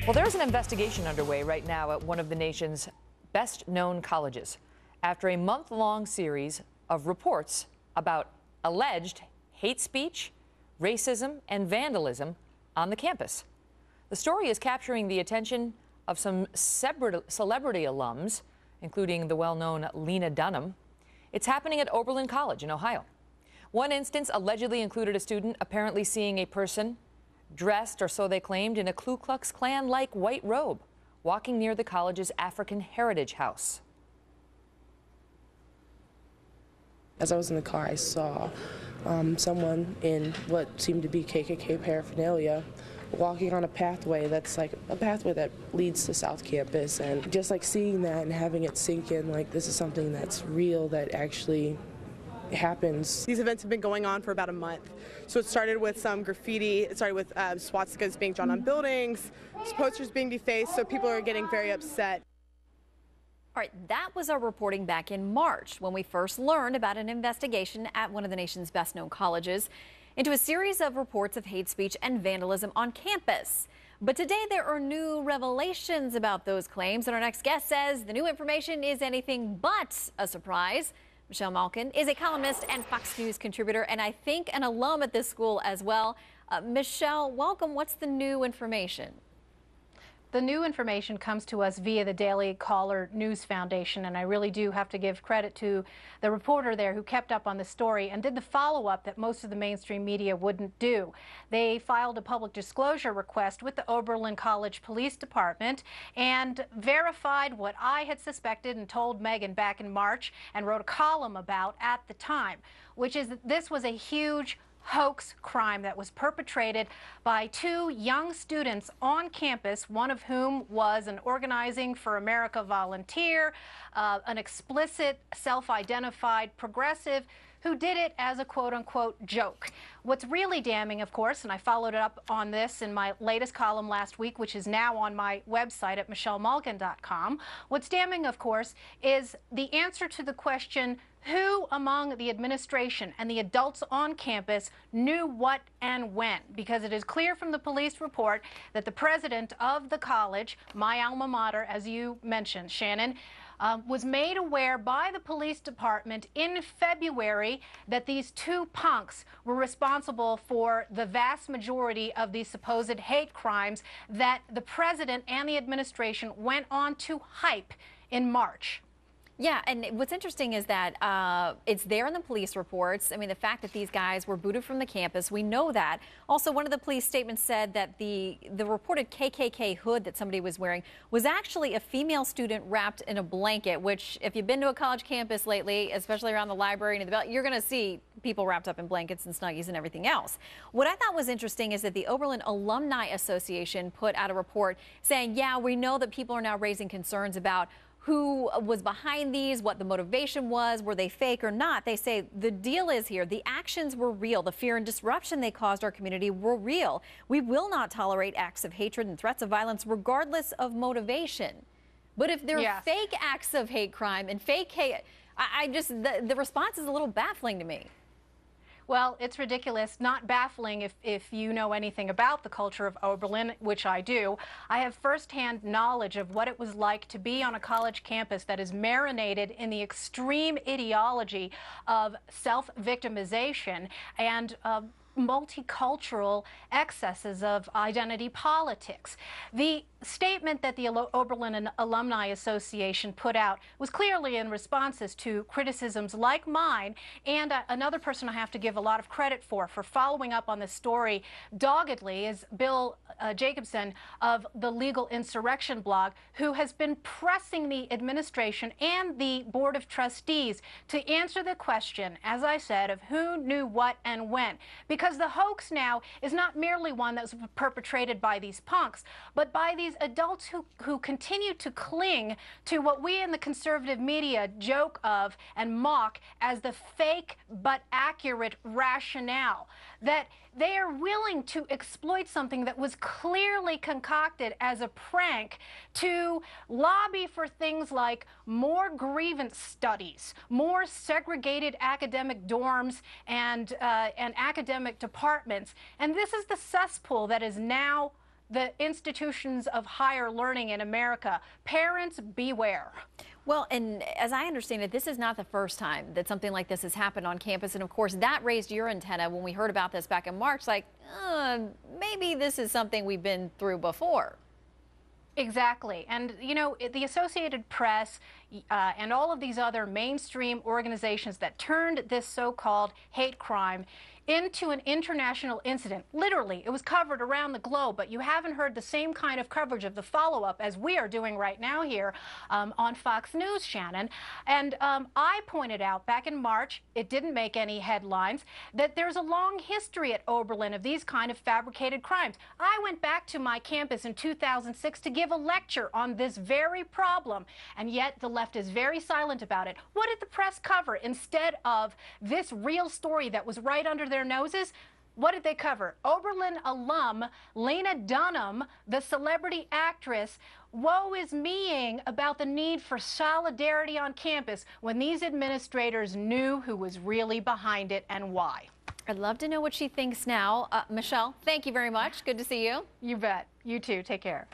Well, there's an investigation underway right now at one of the nation's best-known colleges after a month-long series of reports about alleged hate speech, racism, and vandalism on the campus. The story is capturing the attention of some celebrity alums, including the well-known Lena Dunham. It's happening at Oberlin College in Ohio. One instance allegedly included a student apparently seeing a person dressed, or so they claimed, in a Ku Klux Klan-like white robe, walking near the college's African Heritage House. As I was in the car, I saw someone in what seemed to be KKK paraphernalia walking on a pathway that's like a pathway that leads to South Campus, and just like seeing that and having it sink in, like this is something that's real, that actually happens. These events have been going on for about a month. So it started with some graffiti, it started with swastikas being drawn on buildings, posters being defaced, so people are getting very upset. All right, that was our reporting back in March when we first learned about an investigation at one of the nation's best-known colleges into a series of reports of hate speech and vandalism on campus. But today there are new revelations about those claims, and our next guest says the new information is anything but a surprise. Michelle Malkin is a columnist and Fox News contributor, and I think an alum at this school as well. Michelle, welcome. What's the new information? The new information comes to us via the Daily Caller News Foundation, and I really do have to give credit to the reporter there who kept up on the story and did the follow-up that most of the mainstream media wouldn't do. They filed a public disclosure request with the Oberlin College Police Department and verified what I had suspected and told Megan back in March and wrote a column about at the time, which is that this was a huge hoax crime that was perpetrated by two young students on campus, one of whom was an Organizing for America volunteer, an explicit, self-identified progressive who did it as a quote-unquote joke. What's really damning, of course, and I followed up on this in my latest column last week, which is now on my website at michellemalkin.com. What's damning, of course, is the answer to the question, who among the administration and the adults on campus knew what and when? Because it is clear from the police report that the president of the college, my alma mater, as you mentioned, Shannon, was made aware by the police department in February that these two punks were responsible for the vast majority of these supposed hate crimes that the president and the administration went on to hype in March. Yeah, and what's interesting is that it's there in the police reports. I mean, the fact that these guys were booted from the campus, we know that. Also, one of the police statements said that the reported KKK hood that somebody was wearing was actually a female student wrapped in a blanket, which, if you've been to a college campus lately, especially around the library and the belt, you're going to see people wrapped up in blankets and Snuggies and everything else. What I thought was interesting is that the Oberlin Alumni Association put out a report saying, yeah, we know that people are now raising concerns about who was behind these, what the motivation was, were they fake or not. They say the deal is here. The actions were real. The fear and disruption they caused our community were real. We will not tolerate acts of hatred and threats of violence regardless of motivation. But if they're fake acts of hate crime and fake hate, the response is a little baffling to me. Well, it's ridiculous, not baffling if you know anything about the culture of Oberlin, which I do. I have firsthand knowledge of what it was like to be on a college campus that is marinated in the extreme ideology of self-victimization and multicultural excesses of identity politics. The statement that the Oberlin Alumni Association put out was clearly in responses to criticisms like mine, and another person I have to give a lot of credit for following up on this story doggedly is Bill Jacobson of the Legal Insurrection blog, who has been pressing the administration and the Board of Trustees to answer the question, as I said, of who knew what and when. Because the hoax now is not merely one that was perpetrated by these punks, but by these adults who continue to cling to what we in the conservative media joke of and mock as the fake but accurate rationale. That they are willing to exploit something that was clearly concocted as a prank to lobby for things like more grievance studies, more segregated academic dorms and academic departments. And this is the cesspool that is now the institutions of higher learning in America. Parents, beware. Well, and as I understand it, this is not the first time that something like this has happened on campus. And of course, that raised your antenna when we heard about this back in March, like, maybe this is something we've been through before. Exactly. And, you know, the Associated Press and all of these other mainstream organizations that turned this so-called hate crime into an international incident. Literally, it was covered around the globe, but you haven't heard the same kind of coverage of the follow-up as we are doing right now here on Fox News, Shannon. And I pointed out back in March, it didn't make any headlines, that there's a long history at Oberlin of these kind of fabricated crimes. I went back to my campus in 2006 to give a lecture on this very problem, and yet the left is very silent about it. What did the press cover instead of this real story that was right under their noses? What did they cover? Oberlin alum Lena Dunham, the celebrity actress, woe is meing about the need for solidarity on campus when these administrators knew who was really behind it and why. I'd love to know what she thinks now. Michelle, thank you very much. Good to see you. You bet. You too. Take care.